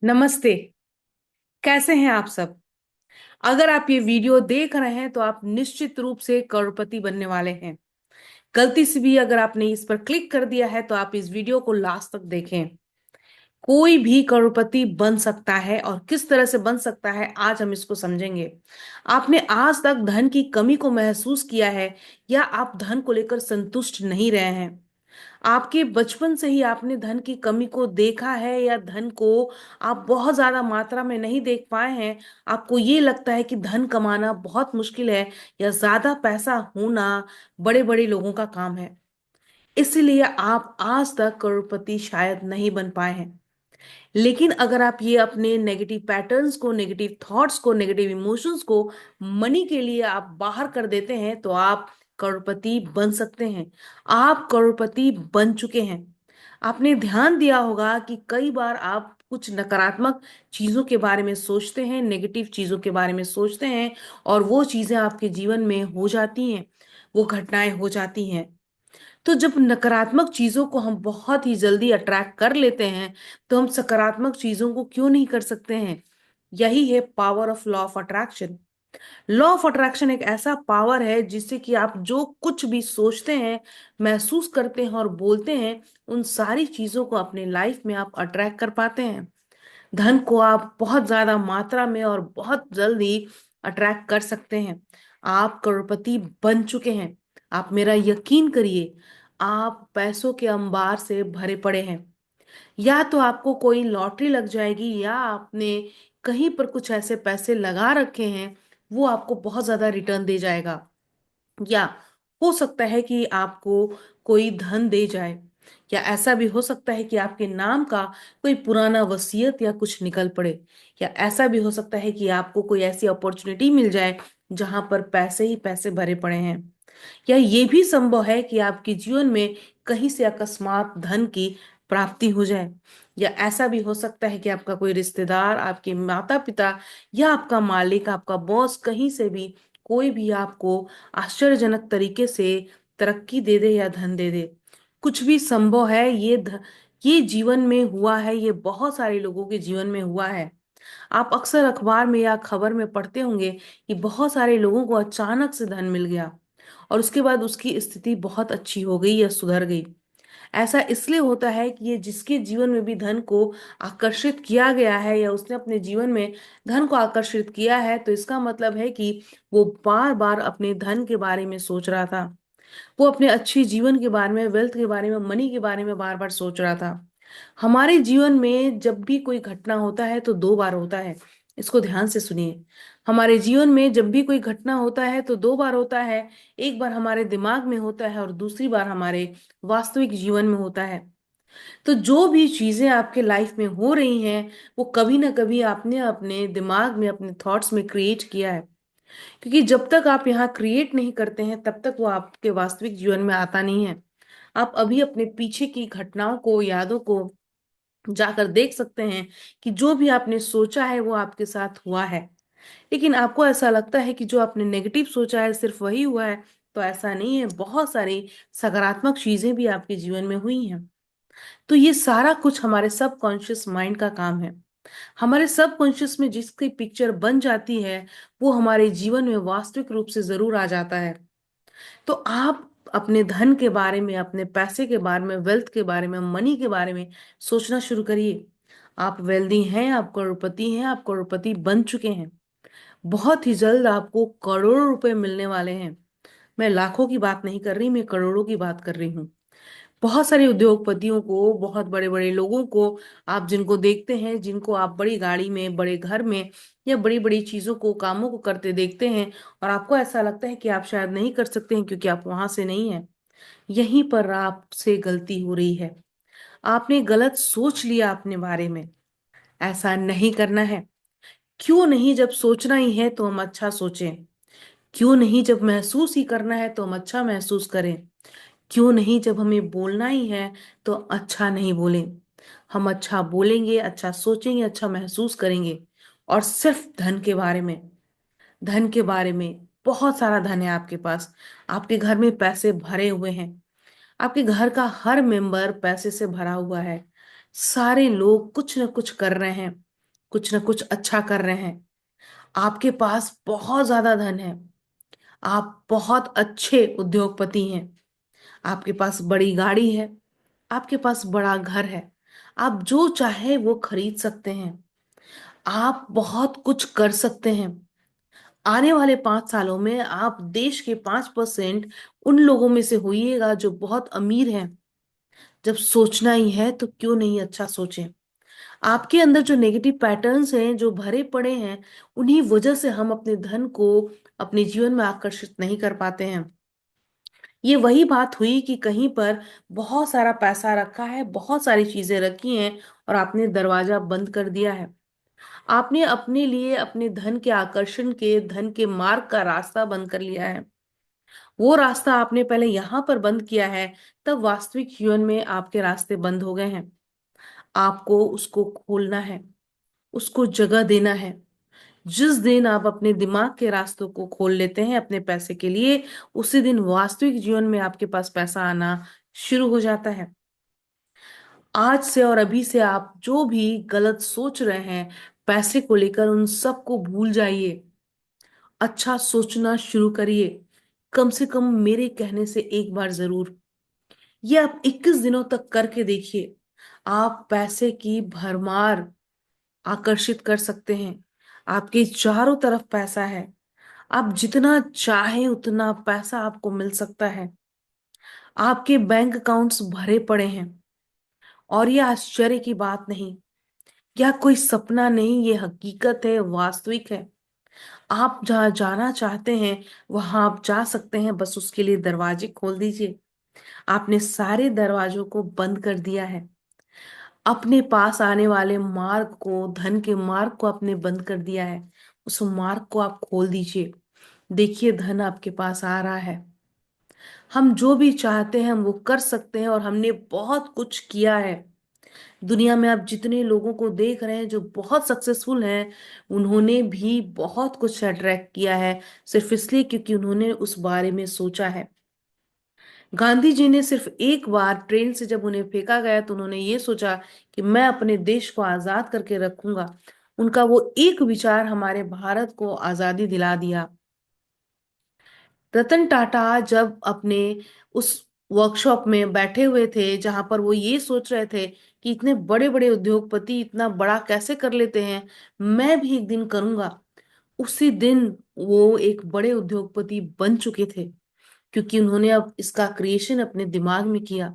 नमस्ते। कैसे हैं आप सब? अगर आप ये वीडियो देख रहे हैं तो आप निश्चित रूप से करोड़पति बनने वाले हैं। गलती से भी अगर आपने इस पर क्लिक कर दिया है तो आप इस वीडियो को लास्ट तक देखें। कोई भी करोड़पति बन सकता है और किस तरह से बन सकता है आज हम इसको समझेंगे। आपने आज तक धन की कमी को महसूस किया है या आप धन को लेकर संतुष्ट नहीं रहे हैं? आपके बचपन से ही आपने धन की कमी को देखा है या धन को आप बहुत ज्यादा मात्रा में नहीं देख पाए हैं? आपको ये लगता है कि धन कमाना बहुत मुश्किल है या ज्यादा पैसा होना बड़े बड़े लोगों का काम है, इसलिए आप आज तक करोड़पति शायद नहीं बन पाए हैं। लेकिन अगर आप ये अपने नेगेटिव पैटर्न्स को, नेगेटिव थॉट्स को, नेगेटिव इमोशंस को मनी के लिए आप बाहर कर देते हैं तो आप करोड़पति बन सकते हैं। आप करोड़पति बन चुके हैं। आपने ध्यान दिया होगा कि कई बार आप कुछ नकारात्मक चीजों के बारे में सोचते हैं, नेगेटिव चीजों के बारे में सोचते हैं और वो चीजें आपके जीवन में हो जाती हैं, वो घटनाएं हो जाती हैं। तो जब नकारात्मक चीजों को हम बहुत ही जल्दी अट्रैक्ट कर लेते हैं तो हम सकारात्मक चीजों को क्यों नहीं कर सकते हैं? यही है power of law of attraction. Law of attraction एक ऐसा पावर है जिससे कि आप जो कुछ भी सोचते हैं, महसूस करते हैं और बोलते हैं, उन सारी चीजों को अपने लाइफ में आप अट्रैक्ट कर पाते हैं। धन को आप बहुत ज्यादा मात्रा में और बहुत जल्दी अट्रैक्ट कर सकते हैं। आप करोड़पति बन चुके हैं। आप मेरा यकीन करिए, आप पैसों के अंबार से भरे पड़े हैं। या तो आपको कोई लॉटरी लग जाएगी या आपने कहीं पर कुछ ऐसे पैसे लगा रखे हैं, वो आपको बहुत ज्यादा रिटर्न दे जाएगा। या हो सकता है कि आपको कोई धन दे जाए, या ऐसा भी हो सकता है कि आपके नाम का कोई पुराना वसीयत या कुछ निकल पड़े। या ऐसा भी हो सकता है कि आपको कोई ऐसी अपॉर्चुनिटी मिल जाए जहां पर पैसे ही पैसे भरे पड़े हैं। या ये भी संभव है कि आपके जीवन में कहीं से अकस्मात धन की प्राप्ति हो जाए। या ऐसा भी हो सकता है कि आपका कोई रिश्तेदार, आपके माता पिता या आपका मालिक, आपका बॉस कहीं से भी कोई भी आपको आश्चर्यजनक तरीके से तरक्की दे दे या धन दे दे। कुछ भी संभव है। ये जीवन में हुआ है, ये बहुत सारे लोगों के जीवन में हुआ है। आप अक्सर अखबार में या खबर में पढ़ते होंगे कि बहुत सारे लोगों को अचानक से धन मिल गया और उसके बाद उसकी स्थिति बहुत अच्छी हो गई या सुधर गई। ऐसा इसलिए होता है कि ये जिसके जीवन में भी धन को आकर्षित किया गया है या उसने अपने जीवन में धन को आकर्षित किया है, तो इसका मतलब है कि वो बार बार अपने धन के बारे में सोच रहा था। वो अपने अच्छे जीवन के बारे में, वेल्थ के बारे में, मनी के बारे में बार बार सोच रहा था। हमारे जीवन में जब भी कोई घटना होता है तो दो बार होता है। इसको ध्यान से सुनिए। हमारे जीवन में जब भी कोई घटना होता है तो दो बार होता है। एक बार हमारे दिमाग में होता है और दूसरी बार हमारे वास्तविक जीवन में होता है। तो जो भी चीजें आपके लाइफ में हो रही हैं, वो कभी ना कभी आपने अपने दिमाग में, अपने थॉट्स में क्रिएट किया है। क्योंकि जब तक आप यहाँ क्रिएट नहीं करते हैं तब तक वो आपके वास्तविक जीवन में आता नहीं है। आप अभी अपने पीछे की घटनाओं को, यादों को जाकर देख सकते हैं कि जो भी आपने सोचा है वो आपके साथ हुआ है। लेकिन आपको ऐसा लगता है कि जो आपने नेगेटिव सोचा है सिर्फ वही हुआ है, तो ऐसा नहीं है। बहुत सारी सकारात्मक चीजें भी आपके जीवन में हुई हैं। तो ये सारा कुछ हमारे सबकॉन्शियस माइंड का काम है। हमारे सबकॉन्शियस में जिसकी पिक्चर बन जाती है वो हमारे जीवन में वास्तविक रूप से जरूर आ जाता है। तो आप अपने धन के बारे में, अपने पैसे के बारे में, वेल्थ के बारे में, मनी के बारे में सोचना शुरू करिए। आप वेल्दी हैं, आप करोड़पति हैं, आप करोड़पति बन चुके हैं। बहुत ही जल्द आपको करोड़ों रुपए मिलने वाले हैं। मैं लाखों की बात नहीं कर रही, मैं करोड़ों की बात कर रही हूँ। बहुत सारे उद्योगपतियों को, बहुत बड़े बड़े लोगों को आप जिनको देखते हैं, जिनको आप बड़ी गाड़ी में, बड़े घर में या बड़ी बड़ी चीजों को, कामों को करते देखते हैं और आपको ऐसा लगता है कि आप शायद नहीं कर सकते हैं क्योंकि आप वहां से नहीं हैं। यहीं पर आपसे गलती हो रही है। आपने गलत सोच लिया अपने बारे में। ऐसा नहीं करना है। क्यों नहीं? जब सोचना ही है तो हम अच्छा सोचें। क्यों नहीं? जब महसूस ही करना है तो हम अच्छा महसूस करें। क्यों नहीं? जब हमें बोलना ही है तो अच्छा नहीं बोलें। हम अच्छा बोलेंगे, अच्छा सोचेंगे, अच्छा महसूस करेंगे। और सिर्फ धन के बारे में, धन के बारे में, बहुत सारा धन है आपके पास। आपके घर में पैसे भरे हुए हैं। आपके घर का हर मेंबर पैसे से भरा हुआ है। सारे लोग कुछ न कुछ कर रहे हैं। कुछ ना कुछ अच्छा कर रहे हैं। आपके पास बहुत ज्यादा धन है। आप बहुत अच्छे उद्योगपति हैं। आपके पास बड़ी गाड़ी है। आपके पास बड़ा घर है। आप जो चाहे वो खरीद सकते हैं। आप बहुत कुछ कर सकते हैं। आने वाले 5 सालों में आप देश के 5% उन लोगों में से होइएगा जो बहुत अमीर हैं। जब सोचना ही है तो क्यों नहीं अच्छा सोचें। आपके अंदर जो नेगेटिव पैटर्न्स हैं जो भरे पड़े हैं, उन्हीं वजह से हम अपने धन को अपने जीवन में आकर्षित नहीं कर पाते हैं। ये वही बात हुई कि कहीं पर बहुत सारा पैसा रखा है, बहुत सारी चीजें रखी हैं, और आपने दरवाजा बंद कर दिया है। आपने अपने लिए अपने धन के आकर्षण के धन के मार्ग का रास्ता बंद कर लिया है। वो रास्ता आपने पहले यहां पर बंद किया है, तब वास्तविक जीवन में आपके रास्ते बंद हो गए हैं। आपको उसको खोलना है, उसको जगह देना है। जिस दिन आप अपने दिमाग के रास्तों को खोल लेते हैं अपने पैसे के लिए, उसी दिन वास्तविक जीवन में आपके पास पैसा आना शुरू हो जाता है। आज से और अभी से आप जो भी गलत सोच रहे हैं पैसे को लेकर, उन सब को भूल जाइए। अच्छा सोचना शुरू करिए। कम से कम मेरे कहने से एक बार जरूर। ये आप 21 दिनों तक करके देखिए। आप पैसे की भरमार आकर्षित कर सकते हैं। आपके चारों तरफ पैसा है। आप जितना चाहे उतना पैसा आपको मिल सकता है। आपके बैंक अकाउंट्स भरे पड़े हैं। और ये आश्चर्य की बात नहीं, यह कोई सपना नहीं, ये हकीकत है, वास्तविक है। आप जहाँ जाना चाहते हैं वहां आप जा सकते हैं, बस उसके लिए दरवाजे खोल दीजिए। आपने सारे दरवाजों को बंद कर दिया है। अपने पास आने वाले मार्ग को, धन के मार्ग को आपने बंद कर दिया है। उस मार्ग को आप खोल दीजिए। देखिए धन आपके पास आ रहा है। हम जो भी चाहते हैं हम वो कर सकते हैं, और हमने बहुत कुछ किया है। दुनिया में आप जितने लोगों को देख रहे हैं जो बहुत सक्सेसफुल हैं, उन्होंने भी बहुत कुछ अट्रैक्ट किया है, सिर्फ इसलिए क्योंकि उन्होंने उस बारे में सोचा है। गांधी जी ने सिर्फ एक बार ट्रेन से जब उन्हें फेंका गया तो उन्होंने ये सोचा कि मैं अपने देश को आजाद करके रखूंगा। उनका वो एक विचार हमारे भारत को आजादी दिला दिया। रतन टाटा जब अपने उस वर्कशॉप में बैठे हुए थे जहां पर वो ये सोच रहे थे कि इतने बड़े बड़े उद्योगपति इतना बड़ा कैसे कर लेते हैं, मैं भी एक दिन करूंगा, उसी दिन वो एक बड़े उद्योगपति बन चुके थे, क्योंकि उन्होंने अब इसका क्रिएशन अपने दिमाग में किया।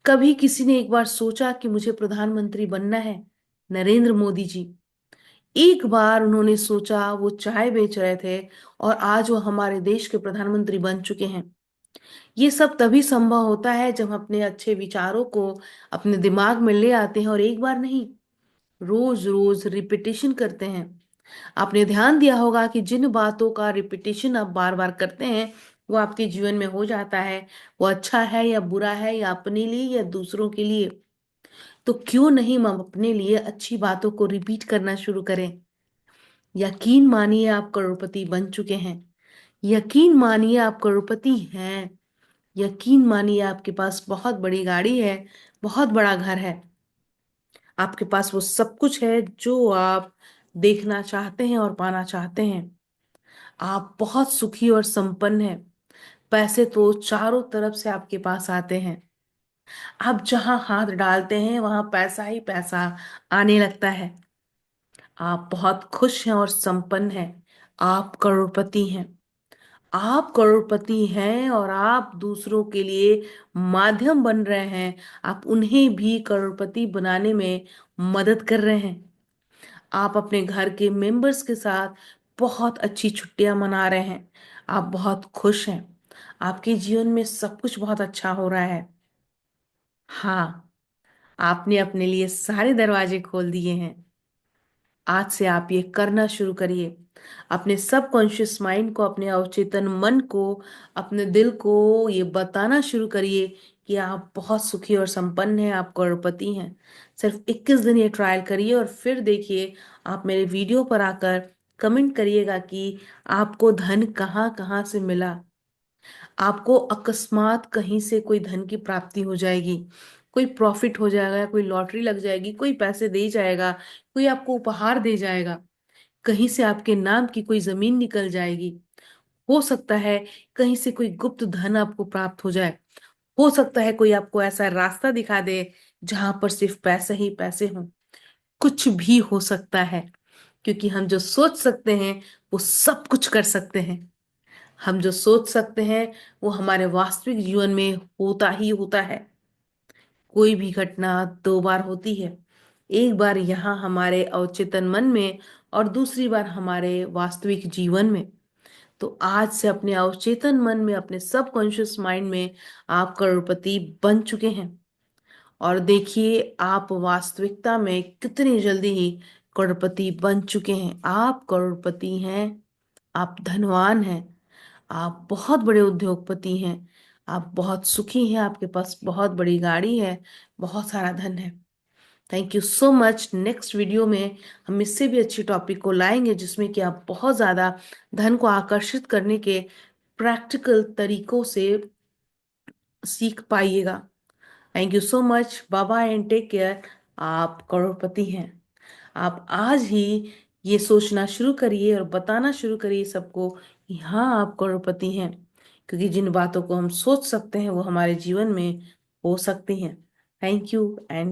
कभी किसी ने एक बार सोचा कि मुझे प्रधानमंत्री बनना है? नरेंद्र मोदी जी एक बार उन्होंने सोचा, वो चाय बेच रहे थे, और आज वो हमारे देश के प्रधानमंत्री बन चुके हैं। ये सब तभी संभव होता है जब हम अपने अच्छे विचारों को अपने दिमाग में ले आते हैं, और एक बार नहीं, रोज रोज रिपीटेशन करते हैं। आपने ध्यान दिया होगा कि जिन बातों का रिपीटेशन आप बार बार करते हैं वो आपके जीवन में हो जाता है। वो अच्छा है या बुरा है, या अपने लिए या दूसरों के लिए। तो क्यों नहीं हम अपने लिए अच्छी बातों को रिपीट करना शुरू करें। यकीन मानिए आप करोड़पति बन चुके हैं। यकीन मानिए आप करोड़पति हैं। यकीन मानिए आपके पास बहुत बड़ी गाड़ी है, बहुत बड़ा घर है। आपके पास वो सब कुछ है जो आप देखना चाहते हैं और पाना चाहते हैं। आप बहुत सुखी और संपन्न हैं। पैसे तो चारों तरफ से आपके पास आते हैं। आप जहां हाथ डालते हैं वहां पैसा ही पैसा आने लगता है। आप बहुत खुश हैं और संपन्न हैं। आप करोड़पति हैं। आप करोड़पति हैं और आप दूसरों के लिए माध्यम बन रहे हैं। आप उन्हें भी करोड़पति बनाने में मदद कर रहे हैं। आप अपने घर के मेंबर्स के साथ बहुत अच्छी छुट्टियां मना रहे हैं। आप बहुत खुश हैं। आपके जीवन में सब कुछ बहुत अच्छा हो रहा है। हाँ, आपने अपने लिए सारे दरवाजे खोल दिए हैं। आज से आप ये करना शुरू करिए। अपने सबकॉन्शियस माइंड को, अपने अवचेतन मन को, अपने दिल को ये बताना शुरू करिए कि आप बहुत सुखी और संपन्न हैं, आप करोड़पति हैं। सिर्फ 21 दिन ये ट्रायल करिए और फिर देखिए, आप मेरे वीडियो पर आकर कमेंट करिएगा कि आपको धन कहाँ कहाँ से मिला। आपको अकस्मात कहीं से कोई धन की प्राप्ति हो जाएगी। कोई प्रॉफिट हो जाएगा, कोई लॉटरी लग जाएगी, कोई पैसे दे जाएगा, कोई आपको उपहार दे जाएगा, कहीं से आपके नाम की कोई जमीन निकल जाएगी। हो सकता है कहीं से कोई गुप्त धन आपको प्राप्त हो जाए। हो सकता है कोई आपको ऐसा रास्ता दिखा दे जहां पर सिर्फ पैसे ही पैसे हों। कुछ भी हो सकता है, क्योंकि हम जो सोच सकते हैं वो सब कुछ कर सकते हैं। हम जो सोच सकते हैं वो हमारे वास्तविक जीवन में होता ही होता है। कोई भी घटना दो बार होती है, एक बार यहाँ हमारे अवचेतन मन में और दूसरी बार हमारे वास्तविक जीवन में। तो आज से अपने अवचेतन मन में, अपने सबकॉन्शियस माइंड में आप करोड़पति बन चुके हैं। और देखिए आप वास्तविकता में कितनी जल्दी ही करोड़पति बन चुके हैं। आप करोड़पति हैं, आप धनवान हैं, आप बहुत बड़े उद्योगपति हैं, आप बहुत सुखी हैं, आपके पास बहुत बड़ी गाड़ी है, बहुत सारा धन है। Thank you so much. Next video में हम इससे भी अच्छी टॉपिक को लाएंगे जिसमें कि आप बहुत ज्यादा धन को आकर्षित करने के प्रैक्टिकल तरीकों से सीख पाइएगा। Thank you so much, bye bye and take care. आप करोड़पति हैं। आप आज ही ये सोचना शुरू करिए और बताना शुरू करिए सबको कि हाँ आप करोड़पति हैं, क्योंकि जिन बातों को हम सोच सकते हैं वो हमारे जीवन में हो सकती हैं। Thank you and